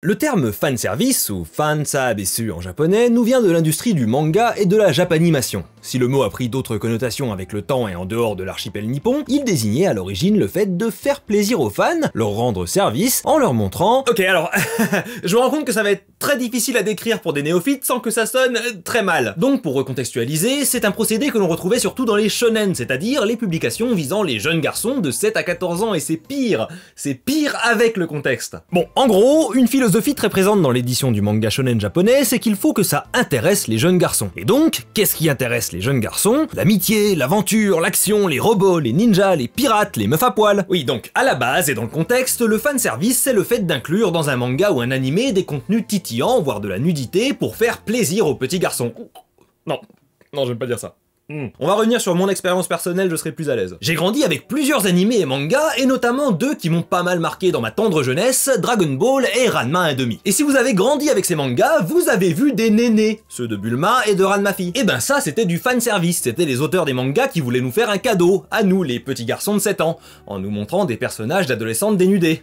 Le terme fanservice, ou fansabessu en japonais, nous vient de l'industrie du manga et de la japanimation. Si le mot a pris d'autres connotations avec le temps et en dehors de l'archipel nippon, il désignait à l'origine le fait de faire plaisir aux fans, leur rendre service, en leur montrant... Ok, alors, je me rends compte que ça va être très difficile à décrire pour des néophytes sans que ça sonne très mal. Donc pour recontextualiser, c'est un procédé que l'on retrouvait surtout dans les shonen, c'est-à-dire les publications visant les jeunes garçons de 7 à 14 ans, et c'est pire avec le contexte. Bon, en gros, une philosophie très présente dans l'édition du manga shonen japonais, c'est qu'il faut que ça intéresse les jeunes garçons. Et donc, qu'est-ce qui intéresse les jeunes garçons? L'amitié, l'aventure, l'action, les robots, les ninjas, les pirates, les meufs à poil. Oui, donc, à la base et dans le contexte, le fanservice, c'est le fait d'inclure dans un manga ou un animé des contenus titillants, voire de la nudité, pour faire plaisir aux petits garçons. Non, j'aime pas dire ça. On va revenir sur mon expérience personnelle, je serai plus à l'aise. J'ai grandi avec plusieurs animés et mangas, et notamment deux qui m'ont pas mal marqué dans ma tendre jeunesse, Dragon Ball et Ranma 1/2. Et si vous avez grandi avec ces mangas, vous avez vu des nénés, ceux de Bulma et de Ranma Fille. Et ben ça, c'était du fanservice, c'était les auteurs des mangas qui voulaient nous faire un cadeau, à nous, les petits garçons de 7 ans, en nous montrant des personnages d'adolescentes dénudés.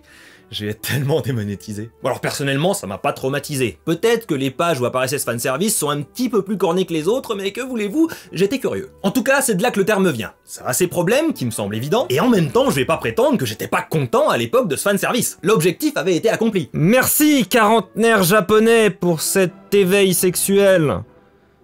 J'ai tellement démonétisé. Bon alors personnellement, ça m'a pas traumatisé. Peut-être que les pages où apparaissait ce fanservice sont un petit peu plus cornées que les autres, mais que voulez-vous, j'étais curieux. En tout cas, c'est de là que le terme vient. Ça a ses problèmes, qui me semblent évidents, et en même temps, je vais pas prétendre que j'étais pas content à l'époque de ce fanservice. L'objectif avait été accompli. Merci, quarantenaire japonais, pour cet éveil sexuel.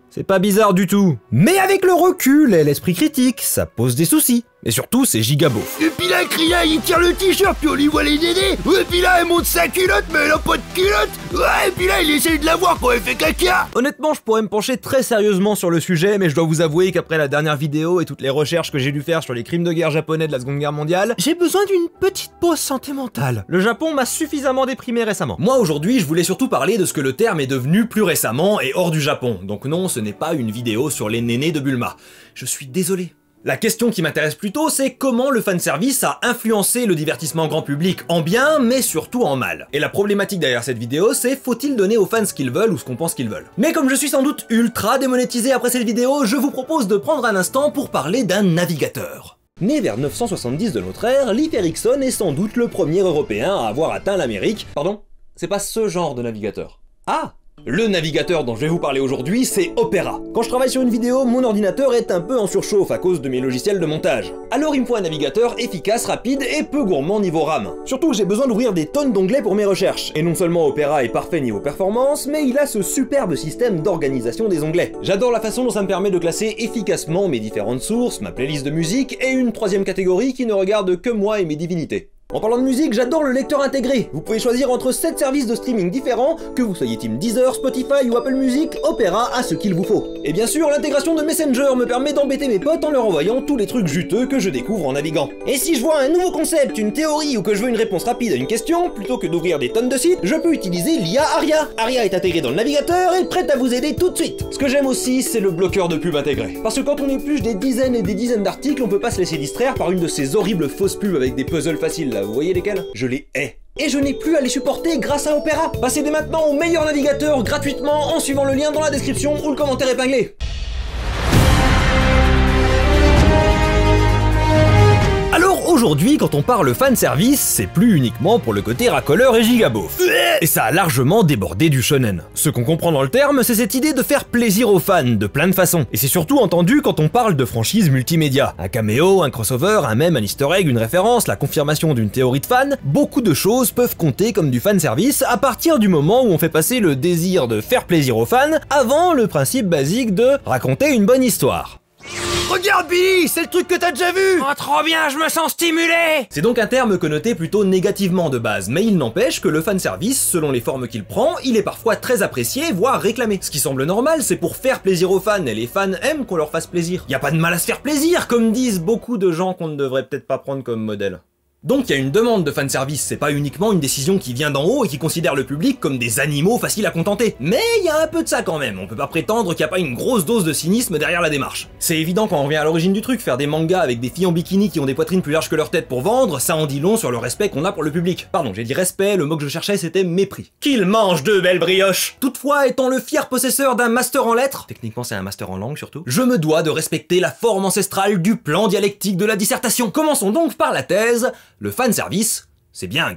C'est pas bizarre du tout. Mais avec le recul et l'esprit critique, ça pose des soucis. Et surtout, c'est giga beauf. Et puis là, Kria, il tire le t-shirt, puis on lui voit les dédés. Et puis là, elle monte sa culotte, mais elle a pas de culotte. Ouais, et puis là, il essaye de la voir quand elle fait caca. Honnêtement, je pourrais me pencher très sérieusement sur le sujet, mais je dois vous avouer qu'après la dernière vidéo et toutes les recherches que j'ai dû faire sur les crimes de guerre japonais de la Seconde Guerre mondiale, j'ai besoin d'une petite pause santé mentale. Le Japon m'a suffisamment déprimé récemment. Moi, aujourd'hui, je voulais surtout parler de ce que le terme est devenu plus récemment et hors du Japon. Donc non, ce n'est pas une vidéo sur les nénés de Bulma. Je suis désolé. La question qui m'intéresse plutôt, c'est comment le fanservice a influencé le divertissement grand public en bien, mais surtout en mal. Et la problématique derrière cette vidéo, c'est faut-il donner aux fans ce qu'ils veulent ou ce qu'on pense qu'ils veulent. Mais comme je suis sans doute ultra démonétisé après cette vidéo, je vous propose de prendre un instant pour parler d'un navigateur. Né vers 970 de notre ère, Leif Erikson est sans doute le premier Européen à avoir atteint l'Amérique. Pardon? C'est pas ce genre de navigateur. Ah! Le navigateur dont je vais vous parler aujourd'hui, c'est Opera. Quand je travaille sur une vidéo, mon ordinateur est un peu en surchauffe à cause de mes logiciels de montage. Alors il me faut un navigateur efficace, rapide et peu gourmand niveau RAM. Surtout j'ai besoin d'ouvrir des tonnes d'onglets pour mes recherches. Et non seulement Opera est parfait niveau performance, mais il a ce superbe système d'organisation des onglets. J'adore la façon dont ça me permet de classer efficacement mes différentes sources, ma playlist de musique et une troisième catégorie qui ne regarde que moi et mes divinités. En parlant de musique, j'adore le lecteur intégré. Vous pouvez choisir entre 7 services de streaming différents, que vous soyez team Deezer, Spotify ou Apple Music, Opera a ce qu'il vous faut. Et bien sûr, l'intégration de Messenger me permet d'embêter mes potes en leur envoyant tous les trucs juteux que je découvre en naviguant. Et si je vois un nouveau concept, une théorie ou que je veux une réponse rapide à une question, plutôt que d'ouvrir des tonnes de sites, je peux utiliser l'IA Aria. Aria est intégrée dans le navigateur et prête à vous aider tout de suite. Ce que j'aime aussi, c'est le bloqueur de pub intégré. Parce que quand on épluche des dizaines et des dizaines d'articles, on peut pas se laisser distraire par une de ces horribles fausses pubs avec des puzzles faciles là. Vous voyez lesquels? Je les hais. Et je n'ai plus à les supporter grâce à Opera. Passez dès maintenant au meilleur navigateur gratuitement en suivant le lien dans la description ou le commentaire épinglé. Alors aujourd'hui, quand on parle fanservice, c'est plus uniquement pour le côté racoleur et gigabeauf. Et ça a largement débordé du shonen. Ce qu'on comprend dans le terme, c'est cette idée de faire plaisir aux fans de plein de façons. Et c'est surtout entendu quand on parle de franchise multimédia. Un caméo, un crossover, un mème, un easter egg, une référence, la confirmation d'une théorie de fan, beaucoup de choses peuvent compter comme du fanservice à partir du moment où on fait passer le désir de faire plaisir aux fans avant le principe basique de raconter une bonne histoire. Regarde Billy, c'est le truc que t'as déjà vu. Oh trop bien, je me sens stimulé. C'est donc un terme connoté plutôt négativement de base, mais il n'empêche que le fanservice, selon les formes qu'il prend, il est parfois très apprécié, voire réclamé. Ce qui semble normal, c'est pour faire plaisir aux fans, et les fans aiment qu'on leur fasse plaisir. Y a pas de mal à se faire plaisir, comme disent beaucoup de gens qu'on ne devrait peut-être pas prendre comme modèle. Donc il y a une demande de fanservice, c'est pas uniquement une décision qui vient d'en haut et qui considère le public comme des animaux faciles à contenter. Mais il y a un peu de ça quand même, on peut pas prétendre qu'il n'y a pas une grosse dose de cynisme derrière la démarche. C'est évident quand on revient à l'origine du truc, faire des mangas avec des filles en bikini qui ont des poitrines plus larges que leur tête pour vendre, ça en dit long sur le respect qu'on a pour le public. Pardon, j'ai dit respect, le mot que je cherchais c'était mépris. Qu'il mange de belles brioches. Toutefois, étant le fier possesseur d'un master en lettres, techniquement c'est un master en langue surtout, je me dois de respecter la forme ancestrale du plan dialectique de la dissertation. Commençons donc par la thèse, le fanservice, c'est bien.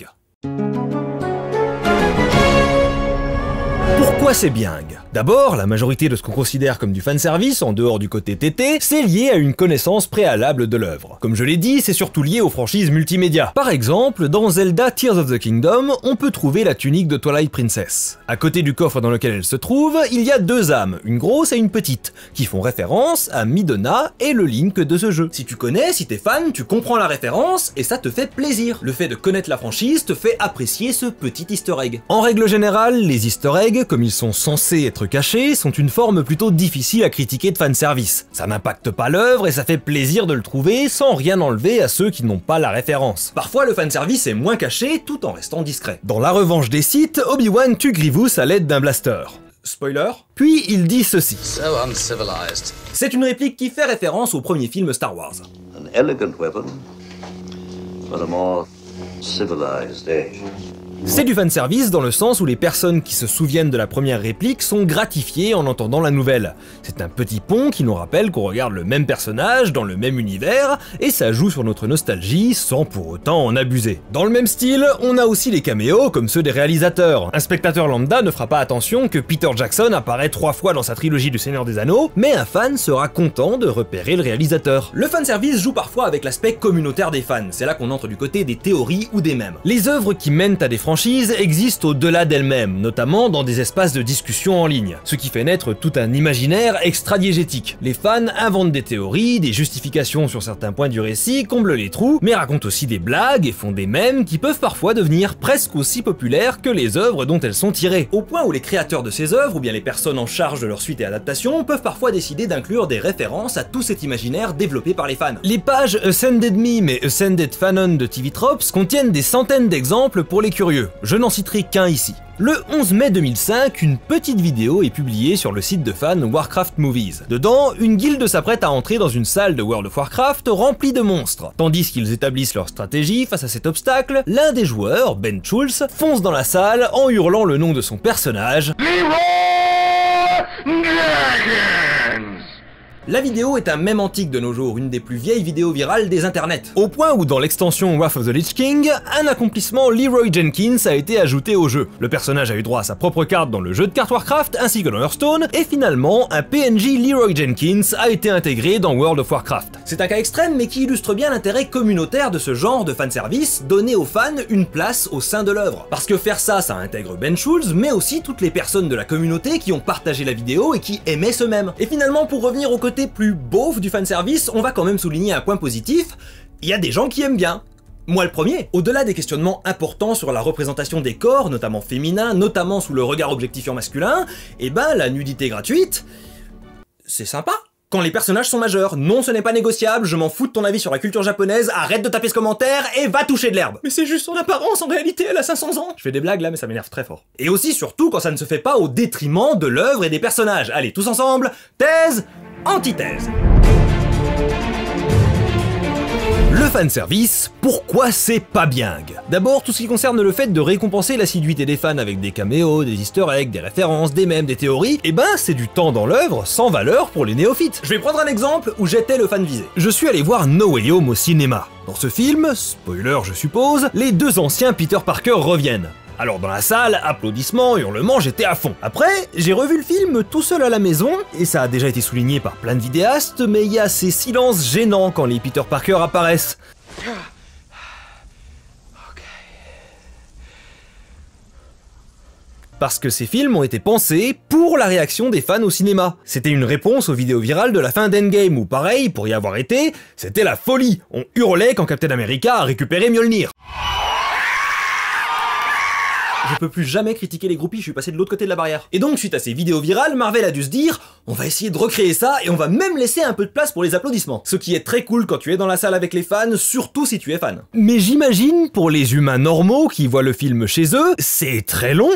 Pourquoi c'est biengue? D'abord, la majorité de ce qu'on considère comme du fanservice, en dehors du côté TT, c'est lié à une connaissance préalable de l'œuvre. Comme je l'ai dit, c'est surtout lié aux franchises multimédia. Par exemple, dans Zelda Tears of the Kingdom, on peut trouver la tunique de Twilight Princess. À côté du coffre dans lequel elle se trouve, il y a deux âmes, une grosse et une petite, qui font référence à Midona et le Link de ce jeu. Si tu connais, si t'es fan, tu comprends la référence et ça te fait plaisir. Le fait de connaître la franchise te fait apprécier ce petit easter egg. En règle générale, les easter eggs, comme ils sont censés être cachés, sont une forme plutôt difficile à critiquer de fanservice. Ça n'impacte pas l'œuvre et ça fait plaisir de le trouver sans rien enlever à ceux qui n'ont pas la référence. Parfois, le fanservice est moins caché tout en restant discret. Dans La Revanche des Sith, Obi-Wan tue Grievous à l'aide d'un blaster. Spoiler. Puis il dit ceci. C'est une réplique qui fait référence au premier film Star Wars. An elegant weapon for a more civilized age. C'est du fanservice dans le sens où les personnes qui se souviennent de la première réplique sont gratifiées en entendant la nouvelle. C'est un petit pont qui nous rappelle qu'on regarde le même personnage dans le même univers et ça joue sur notre nostalgie sans pour autant en abuser. Dans le même style, on a aussi les caméos comme ceux des réalisateurs. Un spectateur lambda ne fera pas attention que Peter Jackson apparaît 3 fois dans sa trilogie du Seigneur des Anneaux, mais un fan sera content de repérer le réalisateur. Le fanservice joue parfois avec l'aspect communautaire des fans, c'est là qu'on entre du côté des théories ou des mèmes. Les œuvres qui mènent à des franchises existent au-delà d'elles-mêmes, notamment dans des espaces de discussion en ligne, ce qui fait naître tout un imaginaire extra-diégétique. Les fans inventent des théories, des justifications sur certains points du récit, comblent les trous, mais racontent aussi des blagues et font des mèmes qui peuvent parfois devenir presque aussi populaires que les œuvres dont elles sont tirées, au point où les créateurs de ces œuvres, ou bien les personnes en charge de leur suite et adaptation, peuvent parfois décider d'inclure des références à tout cet imaginaire développé par les fans. Les pages Ascended Meme et Ascended Fanon de TV Tropes contiennent des centaines d'exemples pour les curieux. Je n'en citerai qu'un ici. Le 11 mai 2005, une petite vidéo est publiée sur le site de fans Warcraft Movies. Dedans, une guilde s'apprête à entrer dans une salle de World of Warcraft remplie de monstres. Tandis qu'ils établissent leur stratégie face à cet obstacle, l'un des joueurs, Ben Schultz, fonce dans la salle en hurlant le nom de son personnage. La vidéo est un mème antique de nos jours, une des plus vieilles vidéos virales des internets. Au point où dans l'extension Wrath of the Lich King, un accomplissement Leroy Jenkins a été ajouté au jeu. Le personnage a eu droit à sa propre carte dans le jeu de cartes Warcraft ainsi que dans Hearthstone, et finalement, un PNJ Leroy Jenkins a été intégré dans World of Warcraft. C'est un cas extrême mais qui illustre bien l'intérêt communautaire de ce genre de fanservice, donner aux fans une place au sein de l'œuvre. Parce que faire ça, ça intègre Ben Schultz, mais aussi toutes les personnes de la communauté qui ont partagé la vidéo et qui aimaient ce mème. Et finalement, pour revenir au côté plus beauf du fanservice, on va quand même souligner un point positif, il y a des gens qui aiment bien. Moi le premier. Au-delà des questionnements importants sur la représentation des corps, notamment féminins, notamment sous le regard objectifiant masculin, et ben la nudité gratuite, c'est sympa. Quand les personnages sont majeurs, non ce n'est pas négociable, je m'en fous de ton avis sur la culture japonaise, arrête de taper ce commentaire et va toucher de l'herbe. Mais c'est juste son apparence, en réalité elle a 500 ans. Je fais des blagues là mais ça m'énerve très fort. Et aussi surtout quand ça ne se fait pas au détriment de l'œuvre et des personnages. Allez tous ensemble, thèse, antithèse. Le fanservice, pourquoi c'est pas biengue? D'abord, tout ce qui concerne le fait de récompenser l'assiduité des fans avec des caméos, des easter eggs, des références, des mèmes, des théories, et ben c'est du temps dans l'œuvre sans valeur pour les néophytes. Je vais prendre un exemple où j'étais le fan visé. Je suis allé voir No Way Home au cinéma. Dans ce film, spoiler je suppose, les deux anciens Peter Parker reviennent. Alors dans la salle, applaudissements, hurlements, j'étais à fond. Après, j'ai revu le film tout seul à la maison, et ça a déjà été souligné par plein de vidéastes, mais il y a ces silences gênants quand les Peter Parker apparaissent. Parce que ces films ont été pensés pour la réaction des fans au cinéma. C'était une réponse aux vidéos virales de la fin d'Endgame, où pareil, pour y avoir été, c'était la folie. On hurlait quand Captain America a récupéré Mjolnir. Je peux plus jamais critiquer les groupies, je suis passé de l'autre côté de la barrière. Et donc, suite à ces vidéos virales, Marvel a dû se dire on va essayer de recréer ça et on va même laisser un peu de place pour les applaudissements. Ce qui est très cool quand tu es dans la salle avec les fans, surtout si tu es fan. Mais j'imagine, pour les humains normaux qui voient le film chez eux, c'est très long.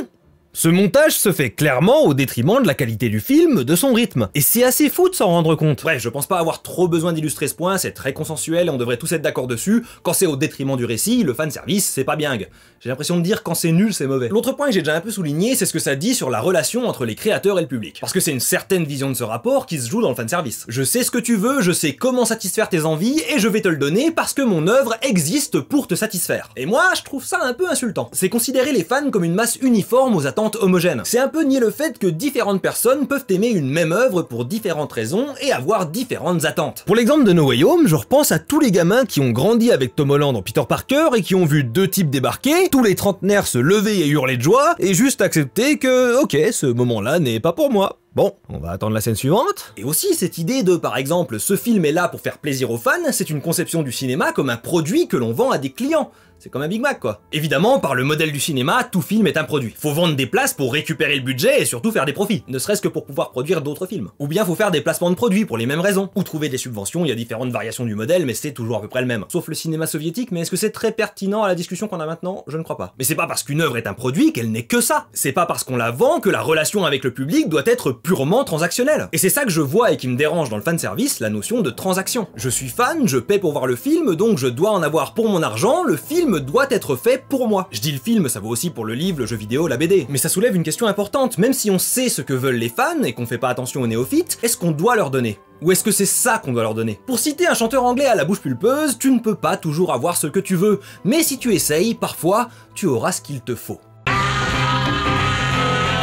Ce montage se fait clairement au détriment de la qualité du film, de son rythme. Et c'est assez fou de s'en rendre compte. Bref, je pense pas avoir trop besoin d'illustrer ce point, c'est très consensuel et on devrait tous être d'accord dessus. Quand c'est au détriment du récit, le fanservice, c'est pas biengue. J'ai l'impression de dire quand c'est nul, c'est mauvais. L'autre point que j'ai déjà un peu souligné, c'est ce que ça dit sur la relation entre les créateurs et le public. Parce que c'est une certaine vision de ce rapport qui se joue dans le fanservice. Je sais ce que tu veux, je sais comment satisfaire tes envies, et je vais te le donner parce que mon œuvre existe pour te satisfaire. Et moi, je trouve ça un peu insultant. C'est considérer les fans comme une masse uniforme aux attentes attentes homogènes. C'est un peu nier le fait que différentes personnes peuvent aimer une même œuvre pour différentes raisons et avoir différentes attentes. Pour l'exemple de No Way Home, je repense à tous les gamins qui ont grandi avec Tom Holland en Peter Parker et qui ont vu deux types débarquer, tous les trentenaires se lever et hurler de joie, et juste accepter que, ok, ce moment-là n'est pas pour moi. Bon, on va attendre la scène suivante. Et aussi, cette idée de, par exemple, ce film est là pour faire plaisir aux fans, c'est une conception du cinéma comme un produit que l'on vend à des clients. C'est comme un Big Mac, quoi. Évidemment, par le modèle du cinéma, tout film est un produit. Faut vendre des places pour récupérer le budget et surtout faire des profits, ne serait-ce que pour pouvoir produire d'autres films. Ou bien faut faire des placements de produits pour les mêmes raisons. Ou trouver des subventions, il y a différentes variations du modèle, mais c'est toujours à peu près le même. Sauf le cinéma soviétique, mais est-ce que c'est très pertinent à la discussion qu'on a maintenant? Je ne crois pas. Mais c'est pas parce qu'une œuvre est un produit qu'elle n'est que ça. C'est pas parce qu'on la vend que la relation avec le public doit être purement transactionnelle. Et c'est ça que je vois et qui me dérange dans le fanservice, la notion de transaction. Je suis fan, je paie pour voir le film, donc je dois en avoir pour mon argent, le film doit être fait pour moi. Je dis le film, ça vaut aussi pour le livre, le jeu vidéo, la BD. Mais ça soulève une question importante, même si on sait ce que veulent les fans et qu'on fait pas attention aux néophytes, est-ce qu'on doit leur donner? Ou est-ce que c'est ça qu'on doit leur donner? Pour citer un chanteur anglais à la bouche pulpeuse, tu ne peux pas toujours avoir ce que tu veux, mais si tu essayes, parfois, tu auras ce qu'il te faut.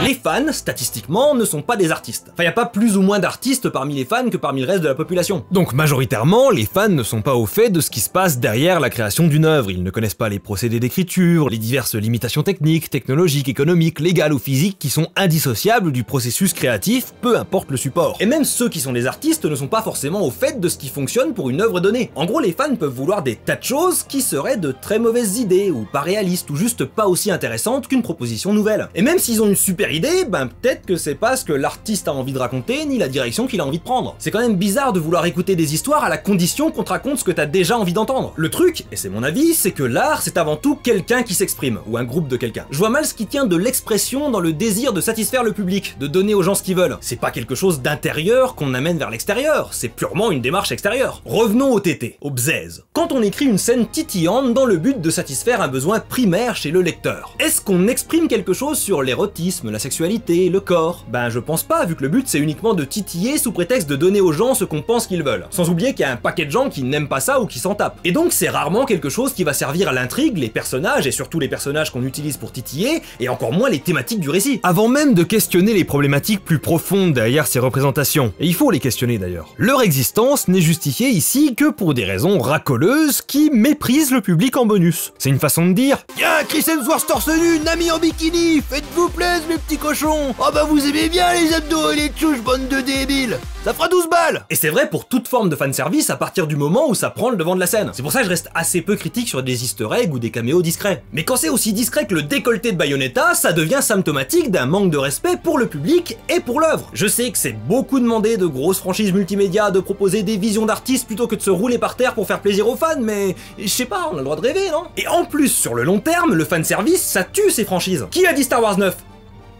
Les fans, statistiquement, ne sont pas des artistes. Enfin, y a pas plus ou moins d'artistes parmi les fans que parmi le reste de la population. Donc majoritairement, les fans ne sont pas au fait de ce qui se passe derrière la création d'une œuvre. Ils ne connaissent pas les procédés d'écriture, les diverses limitations techniques, technologiques, économiques, légales ou physiques qui sont indissociables du processus créatif, peu importe le support. Et même ceux qui sont des artistes ne sont pas forcément au fait de ce qui fonctionne pour une œuvre donnée. En gros, les fans peuvent vouloir des tas de choses qui seraient de très mauvaises idées, ou pas réalistes, ou juste pas aussi intéressantes qu'une proposition nouvelle. Et même s'ils ont une super idée, ben peut-être que c'est pas ce que l'artiste a envie de raconter, ni la direction qu'il a envie de prendre. C'est quand même bizarre de vouloir écouter des histoires à la condition qu'on te raconte ce que t'as déjà envie d'entendre. Le truc, et c'est mon avis, c'est que l'art c'est avant tout quelqu'un qui s'exprime, ou un groupe de quelqu'un. Je vois mal ce qui tient de l'expression dans le désir de satisfaire le public, de donner aux gens ce qu'ils veulent. C'est pas quelque chose d'intérieur qu'on amène vers l'extérieur, c'est purement une démarche extérieure. Revenons au tété, au bzèze. Quand on écrit une scène titillante dans le but de satisfaire un besoin primaire chez le lecteur, est-ce qu'on exprime quelque chose sur l'érotisme, la sexualité, le corps? Ben je pense pas, vu que le but c'est uniquement de titiller sous prétexte de donner aux gens ce qu'on pense qu'ils veulent. Sans oublier qu'il y a un paquet de gens qui n'aiment pas ça ou qui s'en tapent. Et donc c'est rarement quelque chose qui va servir à l'intrigue, les personnages, et surtout les personnages qu'on utilise pour titiller, et encore moins les thématiques du récit. Avant même de questionner les problématiques plus profondes derrière ces représentations, et il faut les questionner d'ailleurs, leur existence n'est justifiée ici que pour des raisons racoleuses qui méprisent le public en bonus. C'est une façon de dire Y'a Chris Hemsworth torse nu, Nami en bikini, faites-vous plaisir mes petits cochons. Oh bah vous aimez bien les abdos et les tchouches, bande de débiles. Ça fera 12 balles. Et c'est vrai pour toute forme de fanservice à partir du moment où ça prend le devant de la scène. C'est pour ça que je reste assez peu critique sur des easter eggs ou des caméos discrets. Mais quand c'est aussi discret que le décolleté de Bayonetta, ça devient symptomatique d'un manque de respect pour le public et pour l'œuvre. Je sais que c'est beaucoup demandé de grosses franchises multimédia de proposer des visions d'artistes plutôt que de se rouler par terre pour faire plaisir aux fans, mais je sais pas, on a le droit de rêver, non? Et en plus, sur le long terme, le fanservice, ça tue ces franchises. Qui a dit Star Wars 9?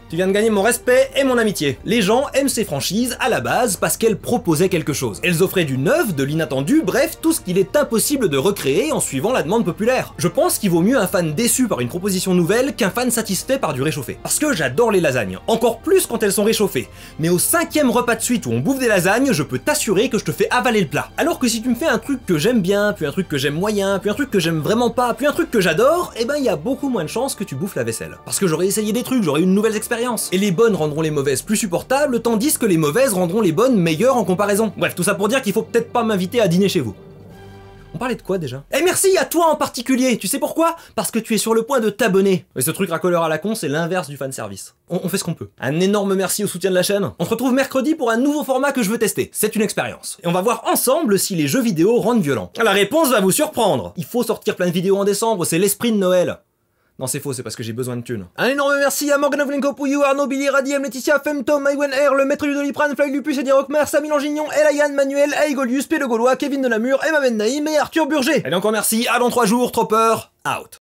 Tu viens de gagner mon respect et mon amitié. Les gens aiment ces franchises à la base parce qu'elles proposaient quelque chose. Elles offraient du neuf, de l'inattendu, bref, tout ce qu'il est impossible de recréer en suivant la demande populaire. Je pense qu'il vaut mieux un fan déçu par une proposition nouvelle qu'un fan satisfait par du réchauffé. Parce que j'adore les lasagnes, encore plus quand elles sont réchauffées. Mais au 5e repas de suite où on bouffe des lasagnes, je peux t'assurer que je te fais avaler le plat. Alors que si tu me fais un truc que j'aime bien, puis un truc que j'aime moyen, puis un truc que j'aime vraiment pas, puis un truc que j'adore, eh ben il y a beaucoup moins de chances que tu bouffes la vaisselle. Parce que j'aurais essayé des trucs, j'aurais eu une nouvelle expérience. Et les bonnes rendront les mauvaises plus supportables, tandis que les mauvaises rendront les bonnes meilleures en comparaison. Bref, tout ça pour dire qu'il faut peut-être pas m'inviter à dîner chez vous. On parlait de quoi déjà? Eh merci à toi en particulier. Tu sais pourquoi? Parce que tu es sur le point de t'abonner. Et ce truc racoleur à la con, c'est l'inverse du fanservice. On fait ce qu'on peut. Un énorme merci au soutien de la chaîne. On se retrouve mercredi pour un nouveau format que je veux tester. C'est une expérience. Et on va voir ensemble si les jeux vidéo rendent violents. La réponse va vous surprendre. Il faut sortir plein de vidéos en décembre, c'est l'esprit de Noël. Non, c'est faux, c'est parce que j'ai besoin de thunes. Un énorme merci à Morgan Ovlenko, Pouillou, Arnaud, Billy, Radiem, Laetitia, Femtom, Maïwen R, le maître du Doliprane, Fly Lupus, Eddie Rockmer, Samy Langignon, Elayan, Manuel, Aigolius, P. Le Gaulois, Kevin Delamure, Emma Vennaï et Arthur Burger. Allez, encore merci, à dans 3 jours, Tropper, out.